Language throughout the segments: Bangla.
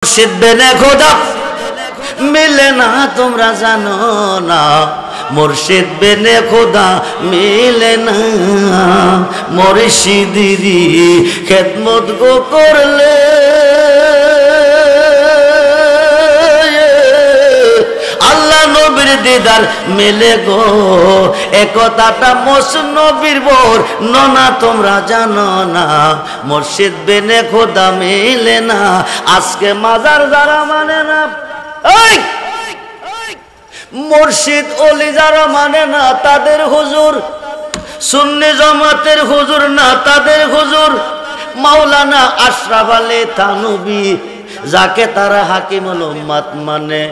মুর্শিদ বেনে খোদা মিলে না তোমরা জানো না, মুর্শিদ বেনে খোদা মিলে না। মুর্শিদিরি খেদমত গো করলে আল্লাহ নবীর দিদার মেলে গো। একথাটা মসনবীর বোর ননা তোমরা জানো না, মুর্শিদ বেনে খোদা মেলে না। আজকে মাজার যারা মানে না, মুর্শিদ ওলি যারা মানে না, তাদের হুজুর সুন্নি জামাতের হুজুর না, তাদের হুজুর মাওলানা আশরাফ আলী থানভী, যাকে তারা হাকিমুল উম্মাত মানে।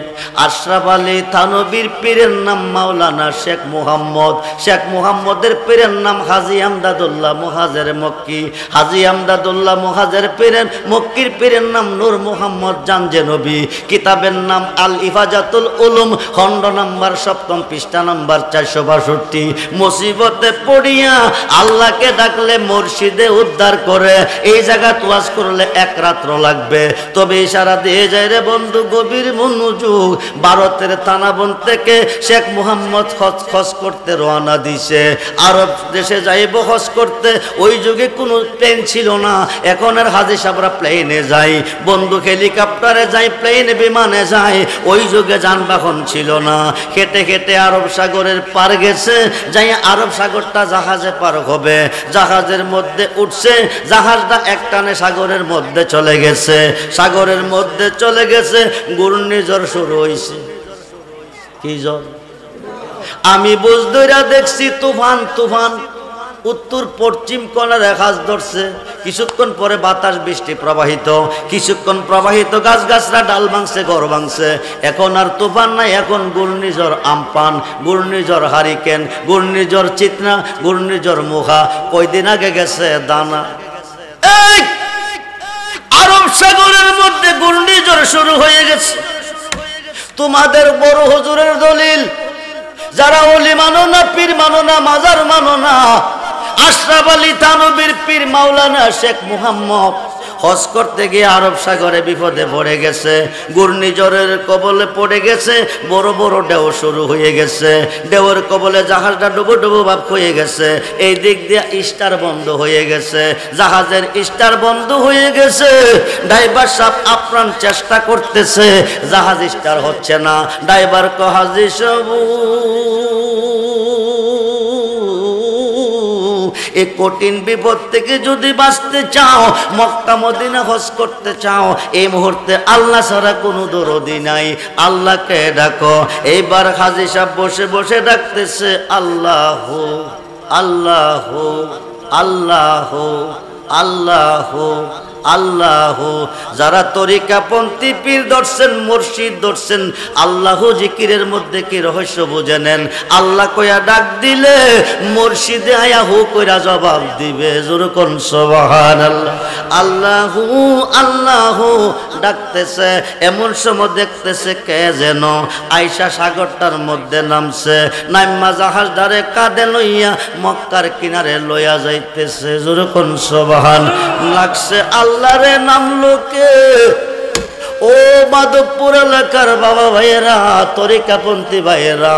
আশরাফ আলী থানভীর পীরের নাম মাওলানা শেখ মুহাম্মদ, শেখ মুহাম্মদের পীরের নাম হাজী আমদাদুল্লাহ মুহাজের মক্কি, হাজী আমদাদুল্লাহ মুহাজের পীরের মক্কির পীরের নাম নূর মুহাম্মদ জানজে নবী। কিতাবের নাম আল ইফাজাতুল উলুম, খণ্ড নাম্বার 7 পৃষ্ঠা নাম্বার 462। মুসিবতে পড়িয়া আল্লাহকে ডাকলে মুর্শিদে উদ্ধার করে। এই জায়গা ওয়াজ করলে এক রাত্র লাগবে, তবে ইশারা দিয়ে যায় রে বন্ধু, গভীর মনোযোগ। ভারতের তানাবন থেকে শেখ মুহাম্মদ হজ করতে রওনা দিছে, আরব দেশে যাইব হজ করতে। ওই যুগে কোনো প্লেন ছিল না, এখন আর হাজী সাহেবরা প্লেনে যায়, বন্ধু হেলিকপ্টারে যায়, প্লেনে বিমানে যায়। ওই যুগে যানবাহন ছিল না, হেঁটে হেঁটে আরব সাগরের পার গেছে, যাই আরব সাগরটা জাহাজে পার হবে। জাহাজের মধ্যে উঠছে, জাহাজটা একটানে সাগরের মধ্যে চলে গেছে, সাগরের মধ্যে চলে গেছে, ঘূর্ণিঝড় শুরু হয়েছে। কি ঝড়? আমি বুঝ ধইরা দেখছি তুফান, তুফান উত্তর পশ্চিম কোণের হাজ ধরছে। কিছুক্ষণ পরে বাতাস বৃষ্টি প্রবাহিত, কিছুক্ষণ প্রবাহিত, গাছ গাছরা ডাল ভাঙছে, ঘর ভাঙছে। এখন আর তুফান নাই, এখন ঘূর্ণিঝড় আমপান, ঘূর্ণিঝড় হারিকেন, ঘূর্ণিঝড় চিতনা, ঘূর্ণিঝড় মুখা। কয়দিন আগে গেছে দানা। আরব সাগরের মধ্যে ঘূর্ণিঝড় শুরু হয়ে গেছে। তোমাদের বড় হুজুরের দলিল, যারা ওলি মানো না, পীর মানো না, মাজার মানো না, আশরাফ আলী থানভীর পীর মাওলানা শেখ মুহাম্মদ হজ করতে গিয়ে আরব সাগরে বিপদে পড়ে গেছে, ঘূর্ণিঝড়ের কবলে পড়ে গেছে। বড় বড় ঢেউ শুরু হয়ে গেছে, ঢেউয়ের কবলে জাহাজটা ডুবো ডুবো ভাব হয়ে গেছে। এই দিক দিয়ে স্টার বন্ধ হয়ে গেছে, জাহাজের স্টার বন্ধ হয়ে গেছে। ড্রাইভার সাহেব আপ্রাণ চেষ্টা করতেছে, জাহাজ স্টার হচ্ছে না। ড্রাইভার কো হাজী সাহেব, এই কঠিন বিপদ থেকে যদি বাঁচতে চাও, মক্কা মদিনা হজ করতে চাও, এই মুহূর্তে আল্লাহ ছাড়া কোনো দরদি নাই, আল্লাহকে ডাকো। এইবার হাজী সাহেব বসে বসে ডাকতেছে আল্লাহ আল্লাহ আল্লাহ আল্লাহ আল্লাহ। যারা তরিকাপন্থী পীর ধরছেন, মুর্শিদ ধরছেন, আল্লাহ জিকিরের মধ্যে কি রহস্য বুঝে নেন। আল্লাহ কইয়া ডাক দিলে মুর্শিদে আয়া হু কইরা জবাব দিবে। জোরকন সুবহানাল্লাহ। আল্লাহ আল্লাহ ডাকতেছে, এমন সময় দেখতেছে কে যেন আইসা সাগরটার মধ্যে নামছে, নাইমা জাহাজ ধারে কাঁধে লইয়া মক্কার কিনারে লইয়া যাইতেছে। জোরকন সুবহান। লাগছে আল্লাহরে নাম লোকে। ও মাধবপুর এলাকার বাবা ভাইয়েরা, তরিকাপন্থী ভাইয়েরা,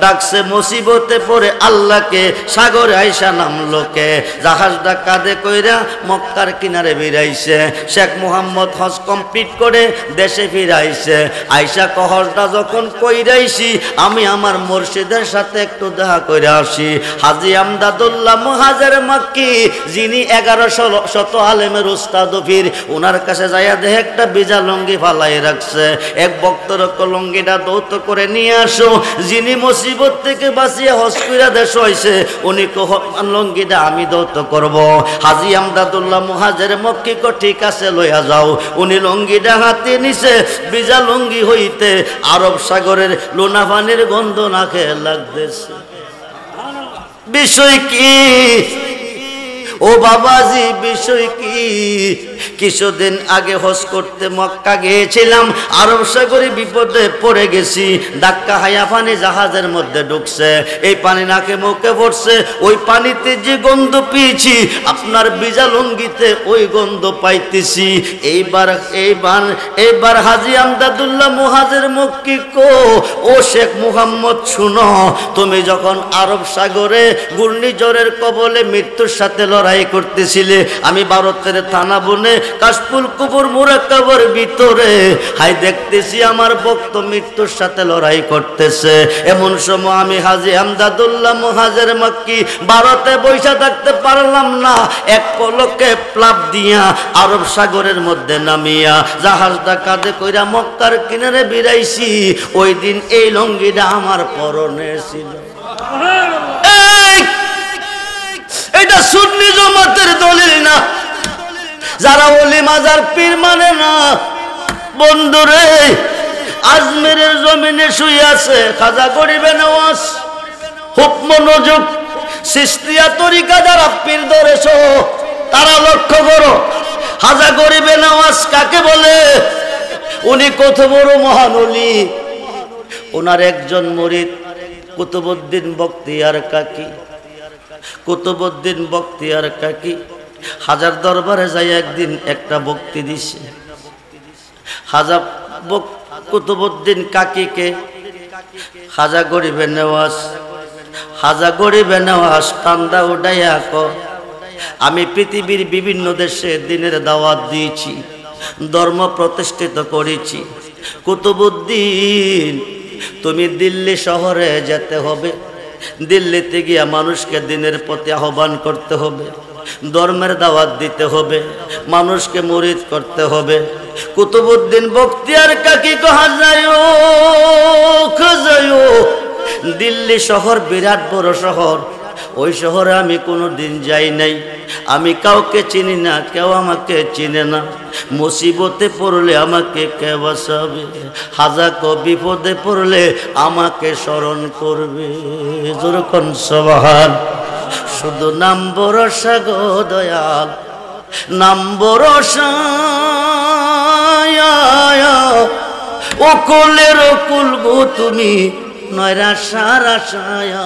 ডাকছে মুসিবতে পড়ে আল্লাহকে, সাগরে আইসা নামলোকে। জাহাজটা কাঁধে কইরা মক্কার কিনারে বেরাইছে। শেখ মুহাম্মদ হজ কমপ্লিট করে দেশে ফিরাইছে। আইসা হজটা যখন কইরাইছি, আমি আমার মুর্শিদের সাথে একটু দেখা করে আসি। হাজী আমদাদুল্লাহ মুহাজের মক্কি, যিনি 1100 আলেমের উস্তাদ পীর, ওনার কাছে যাইয়া দেখে একটা বিজা লঙ্গি ফালাই রাখছে। এক ভক্তর লঙ্গিটা দৌত করে নিয়ে আসো, যিনি মুসিবত থেকে বাঁচিয়ে হজ কইরা দেশ হইছে, উনি লঙ্গিটা আমি দৌত করব। হাজী আমদাদুল্লাহ মুহাজের মক্কি কো ঠিক আছে লইয়া যাও। উনি লঙ্গিটা হাতে নিছে, বিজা লঙ্গি হইতে আরব সাগরের লোনা পানির গন্ধ নাকে লাগতেছে। বিষয় কি ও বাবাজি, বিষয় কি? কিছুদিন আগে হজ করতে মক্কা গিয়েছিলাম, আরব সাগরে বিপদে পড়ে গেছি। ধাক্কা হায়া পানি জাহাজের মধ্যে ঢুকছে, এই পানি নাকে মুখে পড়ছে। ওই পানিতে যে গন্ধ পেয়েছি, আপনার ভিজা লুঙ্গিতে ওই গন্ধ পাইতেছি। এইবার হাজী আমদাদুল্লাহ মুহাজির মক্কি কো, ও শেখ মুহাম্মদ শুনো, তুমি যখন আরব সাগরে ঘূর্ণিঝড়ের কবলে মৃত্যুর সাথে লড়াই করতেছিলে, আমি ভারতের থানা বনে কাশফুল কুবুর মুরাক্কাবের ভিতরে হাই দেখতেছি আমার ভক্ত মৃত্যুর সাথে লড়াই করতেছে। এমন সময় আমি হাজী আমদাদুল্লাহ মুহাজির মক্কি ভারতে বৈশা থাকতে পারলাম না, এক পলকে প্লাব দিয়া আরব সাগরের মধ্যে নামিয়া জাহাজটা কাঁধে কইরা মক্কার কিনারে বিরাইছি। ওই দিন এই লঙ্গিটা আমার পরনে ছিল। এটা সুন্নি জামাতের দলিল না, যারা ওলি মাজার পীর মানে না। বন্ধুরে, আজমিরের জমিনে শুয়ে আছে খাজা গরিবে নওয়াজ, হুকম নজুক সিস্তিয়া তরিকা যারা পীর ধরেছ তারা লক্ষ্য করো, খাজা গরিবে নওয়াজ কাকে বলে? উনি কত বড় মহান ওলি। ওনার একজন মুরিদ কুতুবউদ্দিন বখতিয়ার কাকি, কুতুবউদ্দিন বখতিয়ার কাকি হাজার দরবারে যাই একদিন একটা বক্তি দিছে। হাজা কুতুবউদ্দিন কাকিকে খাজা গরিবে নওয়াজ, খাজা গরিবে নওয়াজ কান্দা উঠাইয়া কো, আমি পৃথিবীর বিভিন্ন দেশে দিনের দাওয়াত দিয়েছি, ধর্ম প্রতিষ্ঠিত করেছি। কুতুবউদ্দিন, তুমি দিল্লি শহরে যেতে হবে, দিল্লিতে গিয়া মানুষকে দিনের প্রতি আহ্বান করতে হবে, ধর্মের দাওয়াত দিতে হবে, মানুষকে মুরিদ করতে হবে। কুতুবউদ্দিন বখতিয়ার কাকি কহা যায়ও, দিল্লি শহর বিরাট বড় শহর, ওই শহরে আমি কোনো দিন যাই নাই, আমি কাউকে চিনি না, কেউ আমাকে চিনে না। মুসিবতে পড়লে আমাকে কে বাঁচাবে? হাজা কো বিপদে পড়লে আমাকে স্মরণ করবে। যেরকম সুবহান। শুধু নাম ভরসা গো দয়াল, নাম ভরসা, ও কুলের কুল গো তুমি, নয়রাশার আশায়া।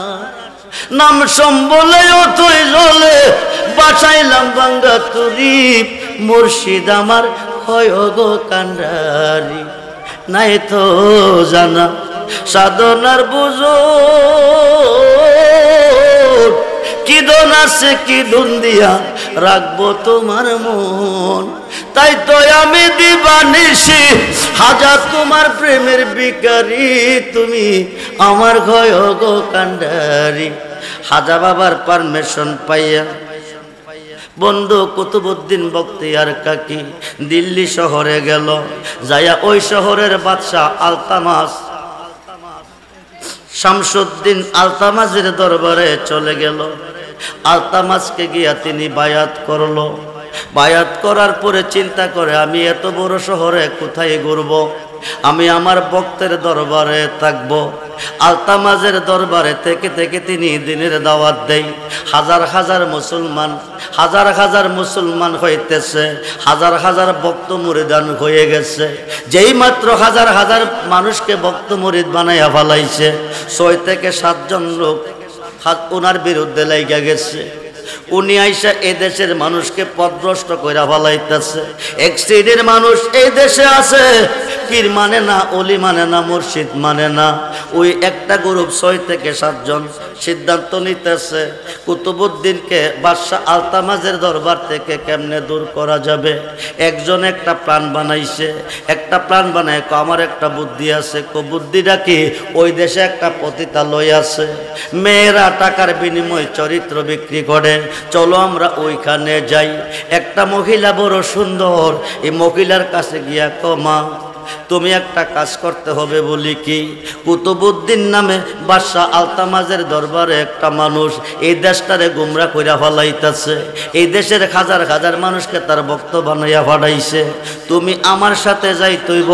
নাম সম্বলে অথই জলে বাঁচাইলাম বাঙ্গা তুরি, মুর্শিদ আমার হয় গো কান্ডারি। নাই তো জানা সাধনার বুঝো, কি দন আছে কি দন দিয়া রাখবো তোমার মন। তাই তো আমি দিবানিশি হাজা তোমার প্রেমের ভিখারি, তুমি আমার হয় গো কান্ডারি। হাজা বাবার পারমিশন পাইয়া বন্ধু কুতুবউদ্দিন বখতিয়ার কাকি দিল্লি শহরে গেল। যাইয়া ওই শহরের বাদশাহ আলতামাস শামসুদ্দিন আলতামাসের দরবারে চলে গেল। আলতামাসকে গিয়া তিনি বায়াত করলো। বায়াত করার পরে চিন্তা করে, আমি এত বড় শহরে কোথায় ঘুরবো, আমি আমার ভক্তের দরবারে থাকবো। আলতামাজের দরবারে থেকে থেকে তিনি দিনের দাওয়াত দেয়। হাজার হাজার মুসলমান, হাজার হাজার মুসলমান হইতেছে, হাজার হাজার ভক্ত মুরিদান হয়ে গেছে। যেই মাত্র হাজার হাজার মানুষকে ভক্ত মুরিদ বানাইয়া ফেলাইছে, 6 থেকে 7 জন লোক ওনার বিরুদ্ধে লাইগা গেছে। উনি আইসা এ দেশের মানুষকে পথভ্রষ্ট কইরা ফেলাইতেছে। এক শ্রেণীর মানুষ এই দেশে আছে, পীর মানে না, অলি মানে না, মুর্শিদ মানে না। ওই একটা গ্রুপ 6 থেকে 7 জন সিদ্ধান্ত নিতেছে কুতুবউদ্দিনকে বাদশাহ আলতামাজের দরবার থেকে কেমনে দূর করা যাবে। একজন একটা প্ল্যান বানাইছে, একটা প্ল্যান বানায় আমার একটা বুদ্ধি আছে। বুদ্ধিটা কি? ওই দেশে একটা পতিতালয় আছে, মেয়েরা টাকার বিনিময়ে চরিত্র বিক্রি করে, চলো আমরা ওইখানে যাই। একটা মহিলা বড় সুন্দর, এই মহিলার কাছে গিয়া কমা তুমি একটা কাজ করতে হবে। বলি কি? কুতুবউদ্দিন নামে বাদশাহ আলতামাজের দরবারে একটা মানুষ এই দেশটারে গুমরা কইরা ফলাইতাছে, এই দেশের হাজার হাজার মানুষকে তার ভক্ত বানাইয়া ফাটাইছে। তুমি আমার সাথে যাইতইব,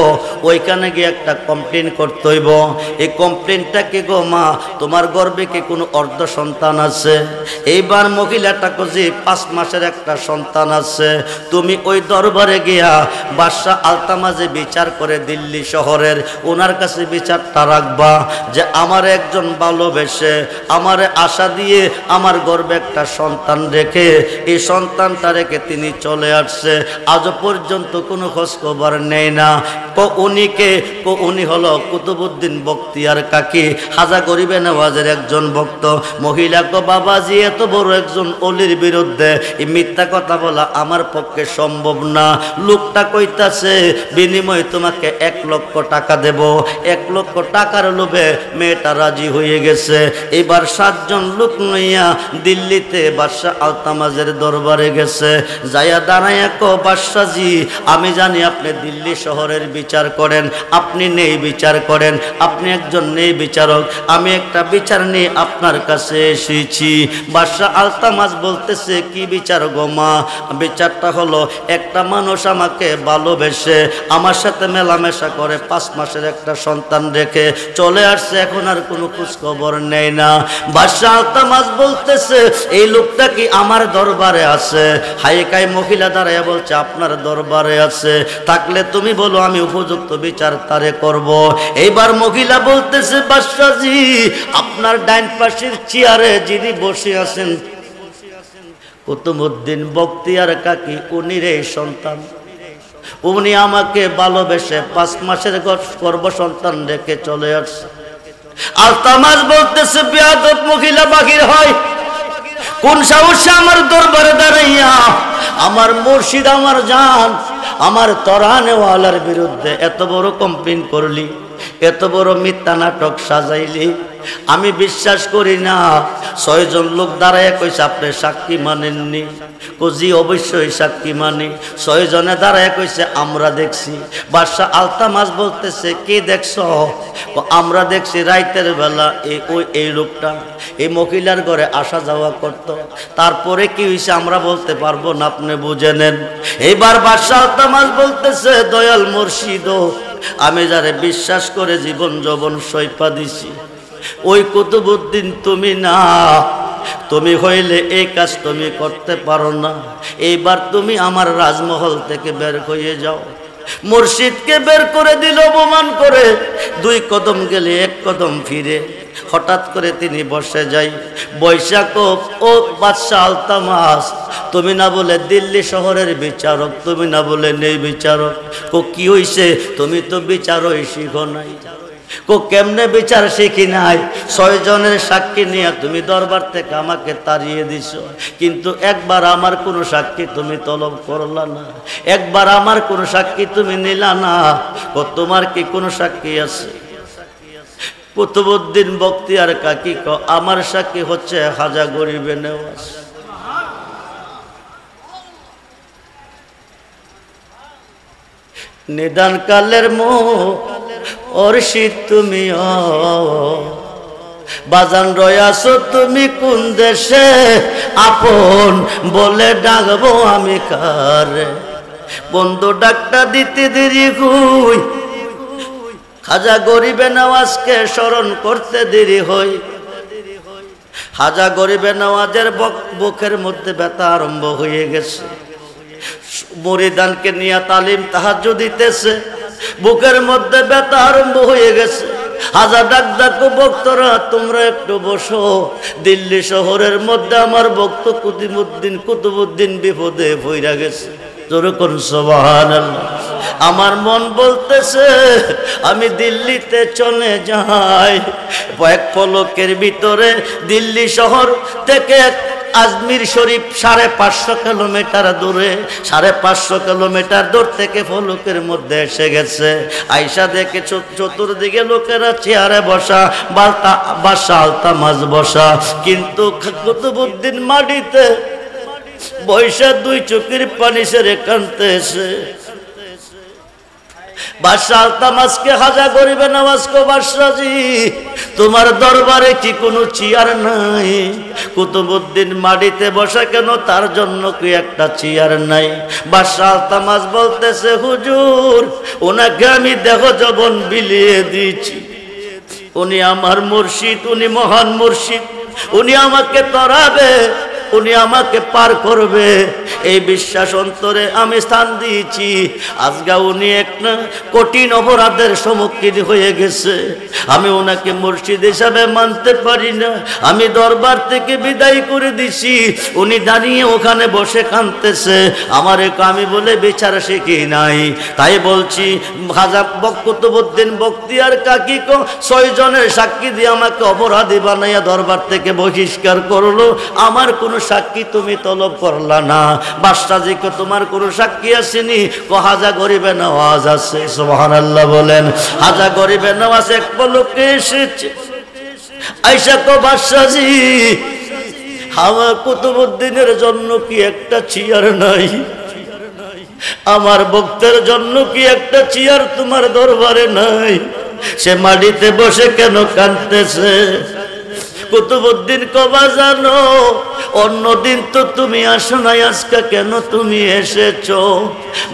ওইখানে গিয়ে একটা কমপ্লেন করতে হইব। এই কমপ্লেনটা কি গো মা, তোমার গর্ভে কি কোনো অর্ধ সন্তান আছে? এইবার মহিলাটা কজি 5 মাসের একটা সন্তান আছে। তুমি ওই দরবারে গিয়া বাদশাহ আলতামাজে বিচার করে দিল্লি শহরের ওনার কাছে বিচারটা রাখবা যে আমার একজন ভালোবেসে আমারে আশা দিয়ে আমার গর্ভে একটা সন্তান রেখে এই সন্তানটা রেখে তিনি চলে আসছে, আজও পর্যন্ত কোনো খোঁজ খবর নেই না। উনি হলো কুতুবউদ্দিন বখতিয়ার কাকি, হাজা গরিবে নওয়াজের একজন ভক্ত। মহিলা কো বাবাজি, এত বড় একজন অলির বিরুদ্ধে এই মিথ্যা কথা বলা আমার পক্ষে সম্ভব না। লোকটা কইতাছে বিনিময়ে তোমাকে 1 লক্ষ টাকা দেব। 1 লক্ষ টাকার লোভে মেয়েটা রাজি হয়ে গেছে। এবার 7 জন লোক লইয়া দিল্লিতে বাদশাহ আলতামাজের দরবারে গেছে। যাইয়া দাঁড়াইয়া কো বাদশাহজি, আমি জানি আপনি দিল্লি শহরের বিচার করেন, আপনি নেই বিচার করেন, আপনি একজন নেই বিচারক, আমি একটা বিচার নিয়ে আপনার কাছে এসেছি। বাদশাহ আলতামাজ বলতেছে কি বিচার গো মা? বিচারটা হলো একটা মানুষ আমাকে ভালোবেসে আমার সাথে মেলামেশা করে 5 মাসের একটা সন্তান রেখে চলে আসছে, এখন আর কোনো খোঁজ খবর নেই না। বাদশাহ আলতামাজ বলতেছে এই লোকটা কি আমার দরবারে আছে? হাইকাই মহিলা দাঁড়াইয়া বলছে আপনার দরবারে আছে, থাকলে তুমি বলো, আমি উপযুক্ত বিচার তারে করব। এইবার মহিলা বলতেছে বাদশাহজি, আপনার ডাইন পাশের চেয়ারে যিনি বসে আছেন কুতুবউদ্দিন বখতিয়ার কাকি, উনি রে সন্তান, উনি আমাকে ভালোবেসে 5 মাসের গর্ভ সন্তান রেখে চলে আসছে। আলতামাজ বলতেছে বেয়াদব মহিলা বাহির হয়, কোন সাহসে আমার দরবারে দাঁড়াইয়া আমার মুর্শিদ, আমার জান, আমার তরানেওয়ালার বিরুদ্ধে এত বড় কমপ্লেন করলি, এত বড় মিথ্যা নাটক সাজাইলি? আমি বিশ্বাস করি না। 6 জন লোক দাঁড়ায় কইছে আপনি সাক্ষী মানেননি? কোজি অবশ্যই সাক্ষী মানি। 6 জনে দাঁড়ায় কইছে আমরা দেখছি। বাদশাহ আলতামাজ বলতেছে কে দেখছ? আমরা দেখছি রাইতের বেলা এই লোকটা এই মহিলার ঘরে আসা যাওয়া করত। তারপরে কি হয়েছে আমরা বলতে পারবো না, আপনি বুঝে নেন। এইবার বাদশাহ আলতামাজ বলতেছে দয়াল মুর্শিদ, আমি যারে বিশ্বাস করে জীবন যৌবন সইপা দিছি ওই কুতুবউদ্দিন তুমি না। তুমি হইলে এই কাজ তুমি করতে পারো না। এইবার তুমি আমার রাজমহল থেকে বের হয়ে যাও। মুর্শিদকে বের করে দিল অপমান করে। 2 কদম গেলে 1 কদম ফিরে। হঠাৎ করে তিনি বসে যাই। বৈশাখ ও বাদশাহ আলতামাজ, তুমি না বলে দিল্লি শহরের বিচারক, তুমি না বলে নেই বিচারক, কি হইছে? তুমি তো বিচারই শিখো নাই। কেমনে বিচার শিখি নাই? 6 জনের সাক্ষী নিয়ে তুমি দরবার থেকে আমাকে তাড়িয়ে দিছো, কিন্তু একবার আমার কোনো সাক্ষী তুমি তলব করলা না, একবার আমার কোনো সাক্ষী তুমি নিলা না। তোমার কি কোনো সাক্ষী আছে? কুতুবউদ্দিন বখতিয়ার কাকি আমার সাক্ষী হচ্ছে খাজা গরিবে নওয়াজ। নিদান কালের মুর্শিদ তুমি, বাজান রয়াছো তুমি কোন দেশে? আপন বলে ডাকবো আমি কারে? বন্ধু ডাকটা দিতে দেরি হই, খাজা গরিবে নওয়াজকে স্মরণ করতে দেরি হই। খাজা গরিবে নওয়াজের বুকের মধ্যে ব্যথা আরম্ভ হয়ে গেছে। মুরিদানকে নিয়ে তালিম তাহাজ্জুদ দিতেছে, বুকের মধ্যে ব্যথা আরম্ভ হয়ে গেছে। হাজার ডাক ডাকো ভক্তরা তোমরা একটু বসো। দিল্লি শহরের মধ্যে আমার ভক্ত কুতুবউদ্দিন বিপদে পইরা গেছে। যেরকম সুবহানাল্লাহ। আমার মন বলতেছে আমি দিল্লিতে চলে যাই। 1 পলকের ভিতরে দিল্লি শহর থেকে আজমির শরীফ 550 কিলোমিটার দূরে, 550 কিলোমিটার দূর থেকে ফলকের মধ্যে এসে গেছে। আইসা দেখে চতুর্দিকে লোকেরা চেয়ারে বসা, বাদশাহ আলতামাজ বসা, কিন্তু কুতুবউদ্দিন মাটিতে বৈশা 2 চোখের পানি সেরে কাঁদতেছে। বাদশাহ আলতামাসকে হাজা গরিবে নওয়াজ কো বাদশাহজি, তোমার দরবারে কি কোনো চেয়ার নাই? কুতুবউদ্দিন মাটিতে বসা কেন, তার জন্য কি একটা চেয়ার নাই? বাদশাহ আলতামাস বলতেছে, হুজুর ওনাকে আমি দেহ যবন বিলিয়ে দিয়েছি, উনি আমার মুর্শিদ, উনি মহান মুর্শিদ, উনি আমাকে তরাবে, উনি আমাকে পার করবে, এই বিশ্বাস অন্তরে আমি স্থান দিয়েছি। আজকে উনি একটা কঠিন অপরাধের সম্মুখীন হয়ে গেছে, আমি ওনাকে মুর্শিদ হিসাবে মানতে পারি না, আমি দরবার থেকে বিদায় করে দিছি। উনি দাঁড়িয়ে ওখানে বসে কাঁদতেছে, আমার আমি বলে বিচার শিখি নাই, তাই বলছি খাজা কুতুবউদ্দিন বখতিয়ার কাকি কো 6 জনের সাক্ষী দিয়ে আমাকে অপরাধী বানাইয়া দরবার থেকে বহিষ্কার করলো, আমার কোনো সাক্ষী তুমি তলব করলা না। বাদশাহজিকে তোমার কোনো সাক্ষী আসেনি? কো হাজা গরিবে নওয়াজ আছে। সুবহানাল্লাহ বলেন। হাজা গরিবে নওয়াজ এক পলকে এসেছে, আয়েশা কো বাদশাহজি আমার কুতুবউদ্দিনের জন্য কি একটা চেয়ার নাই? আমার ভক্তের জন্য কি একটা চেয়ার তোমার দরবারে নাই? সে মাটিতে বসে কেন কাঁদতেছে? কুতুবউদ্দিন কবা জানো, অন্যদিন তো তুমি আসো নাই, আজকে কেন তুমি এসেছো?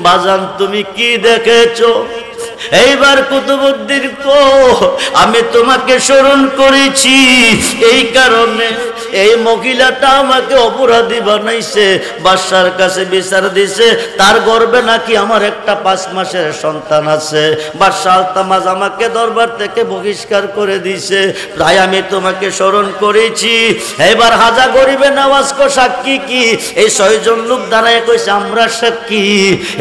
বাজান তুমি কি দেখেছো? এইবার কুতুবউদ্দিন কো আমি তোমাকে স্মরণ করেছি, এই কারণে এই মহিলাটা আমাকে অপরাধী বানাইছে, বাদশার কাছে বিচার দিছে, তার গর্ভে নাকি আমার একটা 5 মাসের সন্তান আছে। বাদশা আলতামাস আমাকে দরবার থেকে বহিষ্কার করে দিছে, তাই আমি তোমাকে স্মরণ করেছি। এবার হাজা গরিবে নওয়াজ কো সাক্ষী কি? এই 6 জন লোক দাঁড়ায় কইছে আমরা সাক্ষী।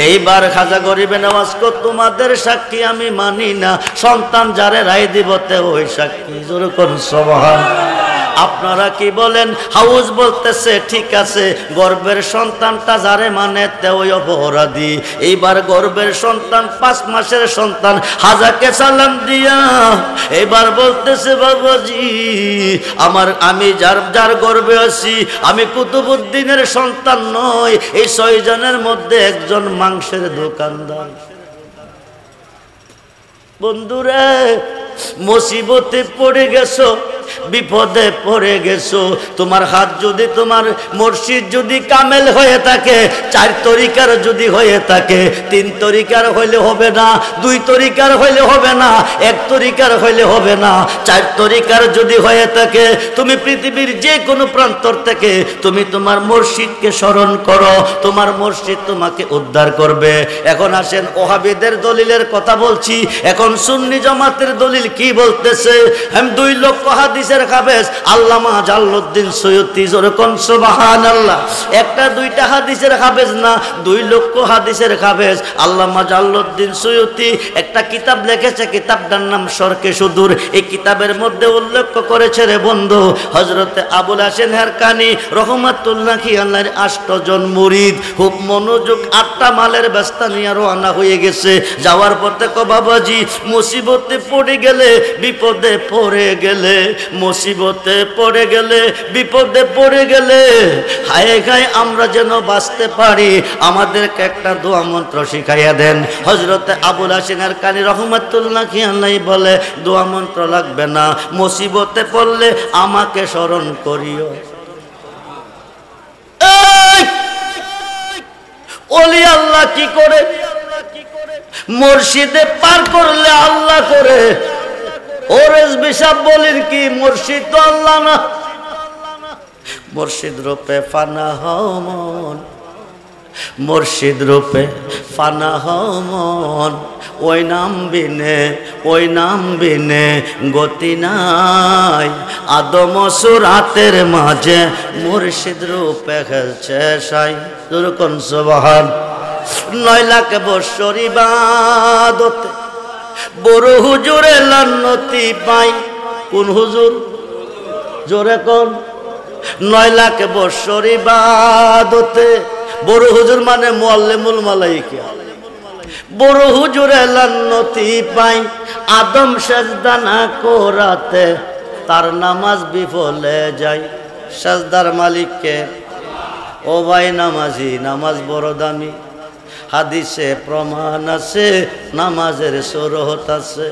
এইবার হাজা গরিবে নওয়াজ কো তোমাদের সাক্ষী আমি মানি না, সন্তান যারে রায় দিবতে ওই সাক্ষী। জোরে কোন সুবহানাল্লাহ। আপনারা কি বলেন? হাউস বলতেছে ঠিক আছে, গর্ভের সন্তানটা যারে মানে ওই অপরাধী। এইবার গর্ভের সন্তান 5 মাসের সন্তান হাজাকে সালাম দিয়া এবার বলতেছে বাবাজি আমি যার গর্ভে আছি আমি কুতুবউদ্দিনের সন্তান নয়, এই 6 জনের মধ্যে একজন মাংসের দোকানদার। বন্ধুরে মুসিবতে পড়ে গেছো, বিপদে পড়ে গেছো, তোমার হাত যদি তোমার মুর্শিদ যদি কামেল হয়ে থাকে, 4 তরিকার যদি হয়ে থাকে, 3 তরিকার হইলে হবে না, 2 তরিকার হইলে হবে না, 1 তরিকার হইলে হবে না, 4 তরিকার যদি হয়ে থাকে, তুমি পৃথিবীর যে কোনো প্রান্তর থেকে তুমি তোমার মুর্শিদকে স্মরণ করো, তোমার মুর্শিদ তোমাকে উদ্ধার করবে। এখন আসেন ওহাবীদের দলিলের কথা বলছি, এখন সুন্নি জামাতের দলিল কি বলতেছে? 2 লক্ষ হাদিসের হাফেজ আল্লামা জালালউদ্দিন সৈয়দী, জোরে কোন সুবহানাল্লাহ। একটা 2টা হাদিসের হাফেজ না, 2 লক্ষ হাদিসের হাফেজ আল্লামা জালালউদ্দিন সৈয়দী একটা কিতাব লিখেছে, কিতাবটার নাম শরকে সুদূর। এই কিতাবের মধ্যে উল্লেখ করেছে রে বন্ধু, হযরতে আবুল হাসেন হারকানি রহমাতুল্লাহি আলাইহির 8 জন মুরিদ খুব মনোযোগ 8টা মালের ব্যস্তা নিয়ে রওনা হয়ে গেছে। যাওয়ার পথে কো বাবাজি মুসিবতে পড়ে গেলে, বিপদে পড়ে গেলে, মুসিবতে পড়ে গেলে, বিপদে পড়ে গেলে হায় হায় আমরা যেন বাঁচতে পারি, আমাদেরকে একটা দোয়া মন্ত্র শিখাইয়া দেন। হযরতে আবুল হাসেন হারকানি রহমাতুল্লাহি আলাইহি বলে দোয়া মন্ত্র লাগবে না, মুসিবতে পড়লে আমাকে স্মরণ করিও। ওলি আল্লাহ কি করে? মুর্শিদে পার করলে আল্লাহ করে। ওরেস বিশাব বলির কি মুর্শিদ তো আল্লাহ না? মুর্শিদ রূপে ফানা হও মন, মুর্শিদ রূপে ফানা হও মন, ওই নাম বিনে গতি নাই, আদম সুরাতের মাঝে মুর্শিদ রূপে খেলছে সাই। যেরকম সুবহান। 9 লাখ বছর ইবাদতে বড় হুজুরে লান্নতি পাই। কোন হুজুর? জোরে কোন। 9 লাখ বছর ইবাদতে বড় হুজুর মানে মুআল্লিমুল মালায়েকা। বড় হুজুরে লান্নতি পাই, আদম সেজদা না করাতে তার নামাজ বিফলে যায়। সেজদার মালিককে? ও ভাই নামাজি, নামাজ বড় দামি। হাদিসে প্রমাণ আছে নামাজের সুরত আছে,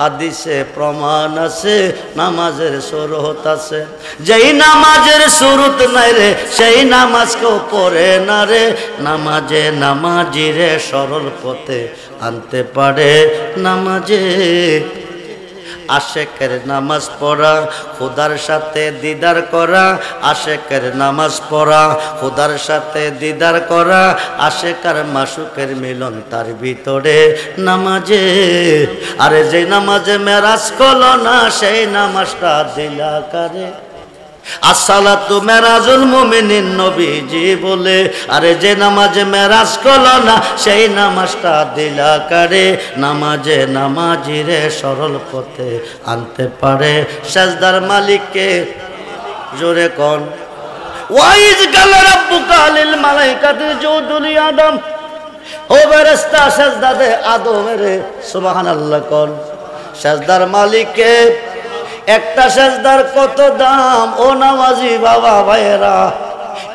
হাদিসে প্রমাণ আছে নামাজের সুরত আছে। যেই নামাজের সুরত নাই রে সেই নামাজ কেউ পড়ে না রে। নামাজে নামাজিরে সরল পথে আনতে পারে নামাজে। আশেকের নামাজ পড়া খোদার সাথে দিদার করা, আশেকের নামাজ পড়া খোদার সাথে দিদার করা, আশেকার মাসুকের মিলন তার ভিতরে নামাজে। আরে যে নামাজে মেরাজ করলো না সেই নামাজটা দিলা কারে। আসসালাতু মেরাজুল মুমিনিন নবীজি বলে। আরে যে নামাজে মেরাজ করলো না সেই নামাজটা দিলা কারে। নামাজে নামাজিরে সরল পথে আনতে পারে সাজদার মালিককে। জোরে কোন ওয়াইজ কালা রাব্বুকা লিল মালাইকাতি উসজুদু লি আদম। ও ফেরেশতা সাজদা দে আদমের। সুবহানাল্লাহ কোন সাজদার মালিককে। একটা সেজদার কত দাম ও নামাজি বাবা ভাইয়েরা।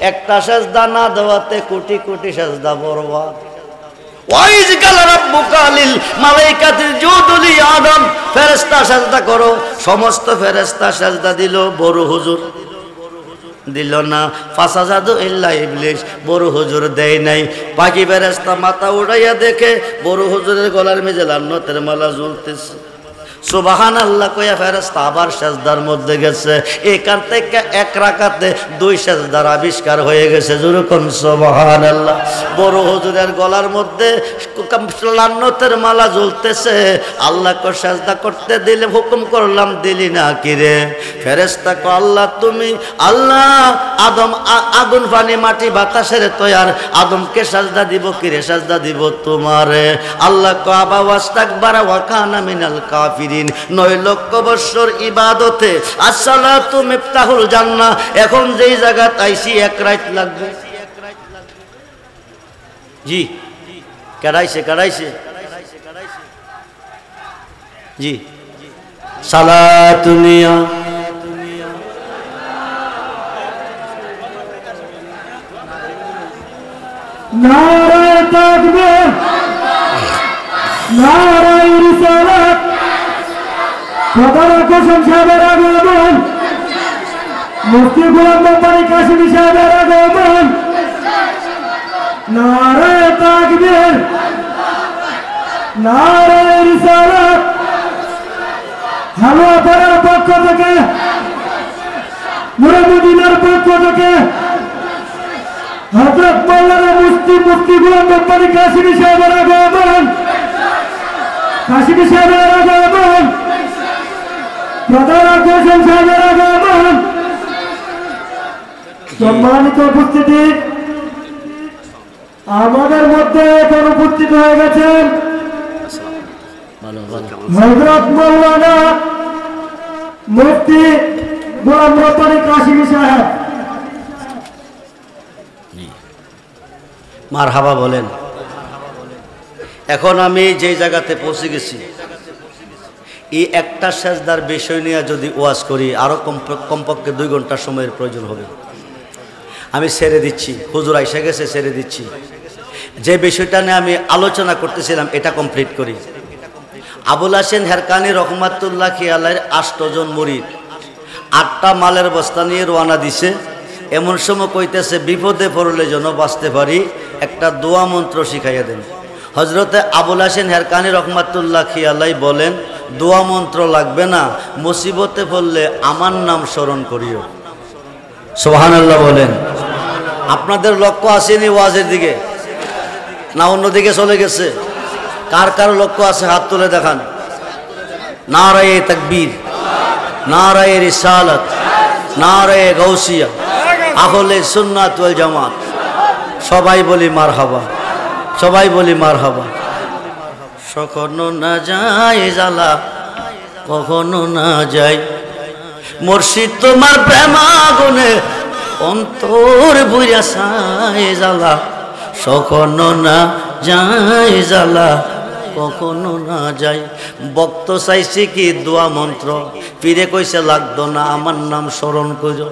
একটা সেজদা না দেওয়াতে কোটি কোটি সেজদা বরবাদ। ওয়াইজ কালা রাব্বুকা লিল মালাইকাতি উসজুদু লি আদম। ফেরেশতা সেজদা করো। সমস্ত ফেরেশতা সেজদা দিল, বড় হুজুর দিল না। ফাসাজাদু ইল্লা ইবলিস, বড় হুজুর দেয় নাই। বাকি ফেরেশতা মাথা উড়াইয়া দেখে বড় হুজুরের গলার মেঝে লান্নতের মালা ঝুলতেছে। সুবহানাল্লাহ কইয়া ফেরেশতা আবার সেজদার মধ্যে গেছে। এখান থেকে এক রাকাতে দুই সেজদার আবিষ্কার হয়ে গেছে। জোরে কোন সুবহানাল্লাহ। বড় হুজুরের গলার মধ্যে লান্নতের মালা ঝুলতেছে। আল্লাহকে সেজদা করতে দিলে হুকুম করলাম, দিলি না কি রে? ফেরেশতা কয় আল্লাহ তুমি। আল্লাহ আদম আগুন পানি মাটি বাতাসের তৈয়ার, আদমকে সেজদা দিব কি রে? সেজদা দিব তোমারে। আল্লাহ কয় আবা ওয়াস্তাকবারা ওয়া কানা মিনাল কাফির। 9 লক্ষ বছর ইবাদতে আসসালাতু মিফতাহুল জান্নাহ। এখন যেই জায়গাত আইছি এক রাত লাগবে। জি কারাইছে জি সালাতুনিয়া নারায়ে তাকবীর, নারায়ে রিসালাত। খোদার কসম সাহেবের আগমন, মুফতি গোলাম রব্বানী কাশিমি সাহেবের আগমন। নারায়ে তাকবীর, নারায়ে রিসালাত। হালুয়া পাড়ার পক্ষ থেকে, নূরে মদিনার পক্ষ থেকে হযরত মাওলানা মুফতি গোলাম রব্বানী কাশিমি সাহেবের আগমন, কাশিমি সাহেবের আগমন, প্রধান আকর্ষণ সাহেবের আগমন। সম্মানিত উপস্থিতি, আমাদের মধ্যে এখন উপস্থিত হয়ে গেছেন হযরত মাওলানা মুফতি গোলাম রব্বানী কাশিমি সাহেব। মারহাবা বলেন। এখন আমি যে জায়গাতে পৌঁছে গেছি, এই একটা সেজদার বিষয় নিয়ে যদি ওয়াজ করি আরো কমপক্ষে 2 ঘন্টা সময়ের প্রয়োজন হবে। আমি ছেড়ে দিচ্ছি, হুজুর আইসা গেছে, ছেড়ে দিচ্ছি। যে বিষয়টা নিয়ে আমি আলোচনা করতেছিলাম এটা কমপ্লিট করি। আবুল হাসেন হেরকানি রহমাতুল্লাহ আলাইহির 8 জন মুরিদ 8টা মালের বস্তা নিয়ে রওনা দিছে। এমন সময় কইতেছে বিপদে পড়লে যেন বাঁচতে পারি একটা দোয়া মন্ত্র শিখাইয়া দেন। হযরতে আবুল হাসেন হেরকানি রহমাতুল্লাহ আলাইহি বলেন দোয়া মন্ত্র লাগবে না, মুসিবতে পড়লে আমার নাম স্মরণ করিও। সুবহানাল্লাহ বলেন। আপনাদের লক্ষ্য আসেনি ওয়াজের দিকে না অন্যদিকে চলে গেছে? কার কার লক্ষ্য আছে হাত তুলে দেখান। নারায়ে তাকবীর, নারায়ে রিসালাত, নারায়ে গাউসিয়া, আহলে সুন্নাত ওয়াল জামাত। সবাই বলি মারহাবা, সবাই বলি মারহাবা। কখনো না যায় জ্বালা, কখনো না যায় মুর্শিদ তোমার প্রেম আগুনে অন্তর বুইরা ছায় জ্বালা। কখনো না যায় জ্বালা, কখনো না যায়। ভক্ত চাইছে কি দোয়া মন্ত্র, পীরে কইছে লাগতো না, আমার নাম স্মরণ করো।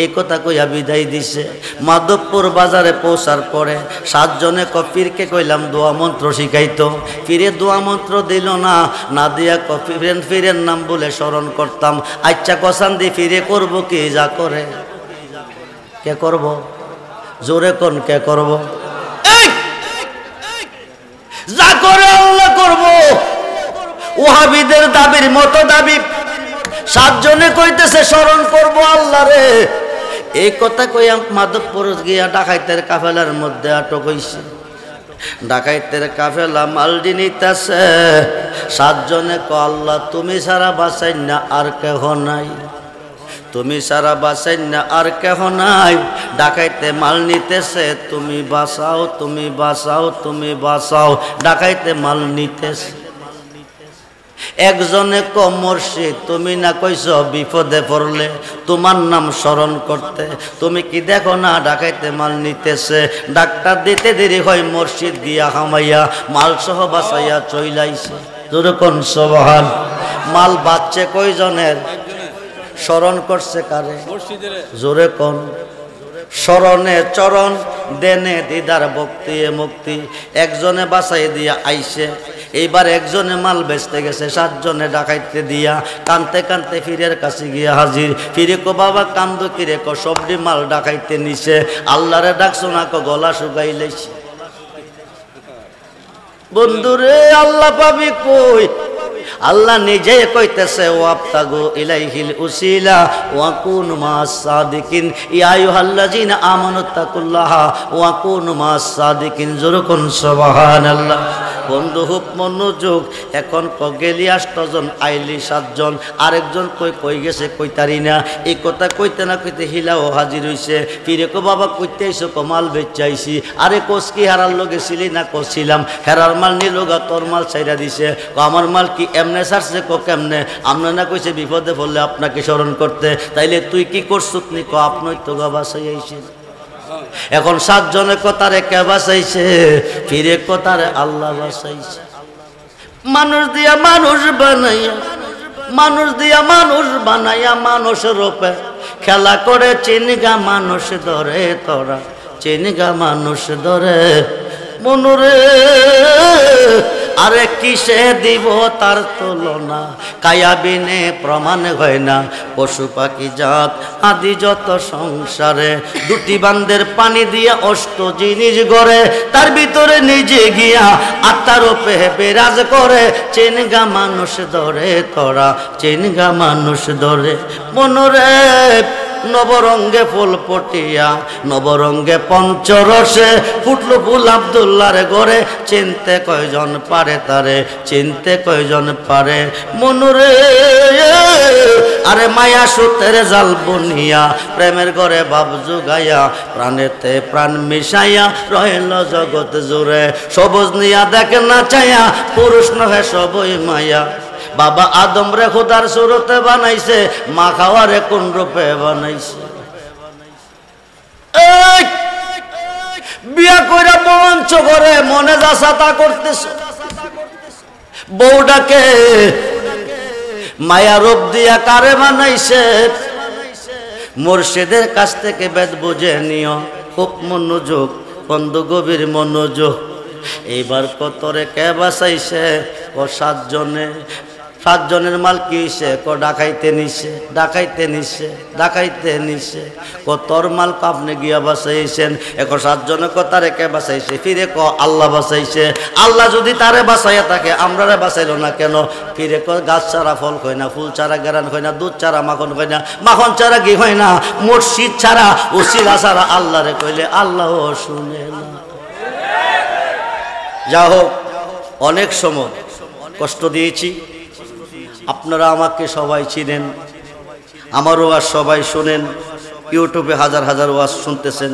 এই কথা কইয়া বিদায় দিছে। মাধবপুর বাজারে পৌঁছার পরে 7 জনে পীরকে কইলাম দোয়া মন্ত্র শিখাইতো। পীরে দোয়া মন্ত্র দিল না, না দিয়া পীরের নাম বলে স্মরণ করতাম। আচ্ছা কসান দি ফিরে করবো কি যা করে? কে করব? জোরে কোন কে করব? যা করে আল্লাহ করব। ওহাবিদের দাবির মতো দাবি। 7 জনে কইতেছে স্মরণ করব আল্লাহ রে। এই কথা কইয়া মাধবপুর গিয়া ডাকাইতের কাফেলার মধ্যে আটক হইছে। ডাকাইতের কাফেলা মালডি নিতেছে। 7 জনে ক আল্লাহ তুমি ছাড়া বাঁচাই না আর কেহ নাই, তুমি সারা বাঁচাই না আর কেহ নাই। ডাকাইতে মাল নিতেছে, তুমি বাঁচাও, তুমি বাঁচাও, তুমি বাঁচাও। ডাকাইতে মাল নিতেছে। একজনে ক মুর্শিদ তুমি না কইছ বিপদে পড়লে তোমার নাম স্মরণ করতে, তুমি কি দেখো না ডাকাইতে মাল নিতেছে। ডাক্তার দিতে দেরি হয়, মুর্শিদ গিয়া হামাইয়া মাল সহ বাঁচাইয়া চইলাইছে। যেরকম সুবহান। মাল বাচ্চে কয়জনের? স্মরণ করছে কারে? জোরে কোন। স্মরণে চরণ দেনে দিদার ভক্তি মুক্তি। একজনে বাঁচাই দিয়া আইছে। এইবার একজনে মাল বেচতে গেছে, 7 জনে ডাকাইতে দিয়া কানতে কানতে ফিরের কাছে গিয়া হাজির। ফিরে কো বাবা কান্দো কিরে? ক সবডি মাল ডাকাইতে নিছে। আল্লাহরে ডাকছো না? ক গলা শুকাইলেছে। বন্ধুরে আল্লাহ পাবি কই? আল্লাহ নিজে কইতেছে ওয়াবতাগু ইলাইহিল উসিলা ওয়া কুনু মাস সাদিকিন। ইয়া আইয়ুহাল্লাযিনা আমানু তাকুল্লাহা ওয়া কুনু মাস সাদিকিন। যেরকম সুবহানাল্লাহ। বন্ধু খুব মনোযোগ। এখন গেলি 8 জন, আইলি 7 জন। আরেকজন কই গেছে কইতারি না। এই কথা কইতে না কইতে হিলাও হাজির হইছে। ফিরে কো বাবা কইতে আইছো? কমাল বেচাইছি। আরে কোস কি হারার লগে ছিলি না? কছিলাম। হেরার মাল নিলোগা, তোর মাল ছাইরা দিছে। আমার মাল কি এমনে ছাড়ছে? কো কেমনে? আমরা না কইছে বিপদে পড়লে আপনাকে স্মরণ করতে, তাইলে তুই কি করছুত নি? ক আপনি তো গা বাঁচাই আইছে। এখন 7 জনের কথারে কে বাঁচাইছে? ফিরে কথারে আল্লাহ বাঁচাইছে। মানুষ দিয়া মানুষ বানাইয়া, মানুষ দিয়া মানুষ বানাইয়া মানুষের রূপে খেলা করে চিনগা মানুষ ধরে তোরা, চিনগা মানুষ ধরে। মনুরে আরে কিসে দিব তার তুলনা? কায়াবিনে প্রমাণ হয় না। পশু পাখি জাত আদি যত সংসারে, 2টি বান্দের পানি দিয়া 8 জিনিস গড়ে। তার ভিতরে নিজে গিয়া আত্মার উপে বিরাজ করে। চেনগা মানুষ ধরে তোরা, চেনগা মানুষ ধরে। মনরে নবরঙ্গে ফুল পটিয়া, নবরঙ্গে পঞ্চরসে ফুটলো ফুল আব্দুল্লাহর ঘরে। চিনতে কয়জন পারে তারে, চিনতে কয়জন পারে? মনুরে আরে মায়া সুতের জাল বুনিয়া, প্রেমের ঘরে ভাব জুগাইয়া, প্রাণেতে প্রাণ মিশাইয়া রহিল জগৎ জুড়ে। সবুজ নিয়া দেখে না চাইয়া, পুরুষ নহে সবই মায়া। বাবা আদম রে খোদার সুরতে বানাইছে, মা খাওয়ারে কোন রূপে বানাইছে? বিয়া কইরা মঞ্চ করে মনে যা সাতা করতেছ। বউটাকে মায়া রূপ দিয়া কারে বানাইছে? মুর্শিদের কাছ থেকে বেদ বুঝে নিও। খুব মনোযোগ বন্ধু, গভীর মনোযোগ। এইবার কতরে কে বাঁচাইছে? ও 7 জনে। 7 জনের মাল কি হইছে? ক ডাকাইতে নিছে, ডাকাইতে নিছে, ডাকাইতে নিছে। ক তোর মাল আপনি গিয়া বাঁচাইছেন। এখন 7 জনে ক তারে কে বাঁচাইছে? ফিরে ক আল্লাহ বাঁচাইছে। আল্লাহ যদি তারে বাঁচাইয়া থাকে আমরারে বাঁচাইলো না কেন? ফিরে ক গাছ ছাড়া ফল হয় না, ফুল ছাড়া গেরান হয় না, দুধ ছাড়া মাখন হয় না, মাখন ছাড়া ঘি হয় না, মুর্শিদ ছাড়া উসিলা ছাড়া আল্লাহরে কইলে আল্লাহ শুনে না। যা হোক, অনেক সময় কষ্ট দিয়েছি। আপনারা আমাকে সবাই চিনেন, আমার ওয়াজ সবাই শোনেন। ইউটিউবে হাজার হাজার ওয়াজ শুনতেছেন।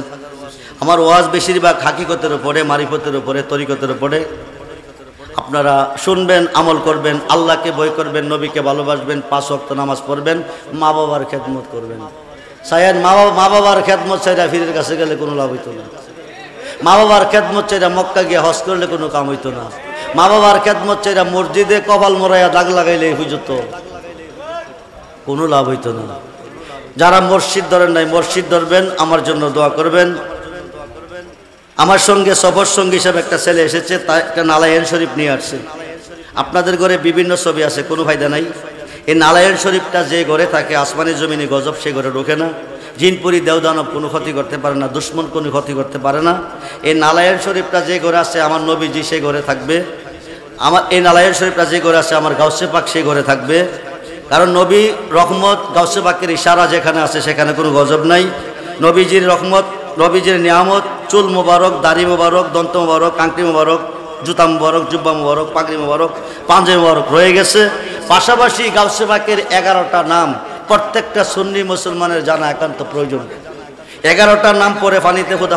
আমার ওয়াজ বেশিরভাগ হাকিকতের উপরে, মারিফতের উপরে, তরিকতের উপরে। আপনারা শুনবেন, আমল করবেন, আল্লাহকে ভয় করবেন, নবীকে ভালোবাসবেন, 5 ওয়াক্ত নামাজ পড়বেন, মা বাবার খেদমত করবেন। সায়ান মা বাবার খেদমত ছাড়া ফিরের কাছে গেলে কোনো লাভ হইত না। মা বাবার খেদমত চাইরা মক্কা গিয়ে হজ করলে কোনো কাম হইতো না। মা বাবার খেদমত চাইরা মসজিদে কপাল মরাইয়া দাগ লাগাইলে হুজুত কোনো লাভ হইতো না। যারা মসজিদ ধরেন নাই মসজিদ ধরবেন, আমার জন্য দোয়া করবেন। আমার সঙ্গে সফর সঙ্গী হিসাবে একটা ছেলে এসেছে, তার একটা নালায়েন শরীফ নিয়ে আসছে। আপনাদের ঘরে বিভিন্ন ছবি আছে, কোনো ফায়দা নাই। এই নালায়েন শরীফটা যে ঘরে থাকে আসমানি জমিনে গজব সে ঘরে ঢোকে না, জিনপুরি দেওদানব কোনো ক্ষতি করতে পারে না, দুশ্মন কোনো ক্ষতি করতে পারে না। এই নালায়েন শরীফটা যে ঘরে আছে আমার নবীজি সেই ঘরে থাকবে। আমার এই নালায়েন শরীফটা যে ঘরে আছে আমার গাউসে পাক সেই ঘরে থাকবে। কারণ নবী রহমত গাউসে পাকের ইশারা যেখানে আছে সেখানে কোনো গজব নাই। নবীজির রহমত, নবীজির নিয়ামত, চুল মোবারক, দাড়ি মোবারক, দন্ত মোবারক, আংটি মোবারক, জুতা মোবারক, জুব্বা মোবারক, পাগড়ি মোবারক, পাঞ্জাবি মোবারক রয়ে গেছে। পাশাপাশি গাউসে পাকের 11টা নাম প্রত্যেকটা সুন্নি মুসলমানের জানা একান্ত প্রয়োজন। 11টা নাম পরে পানিতে খোদা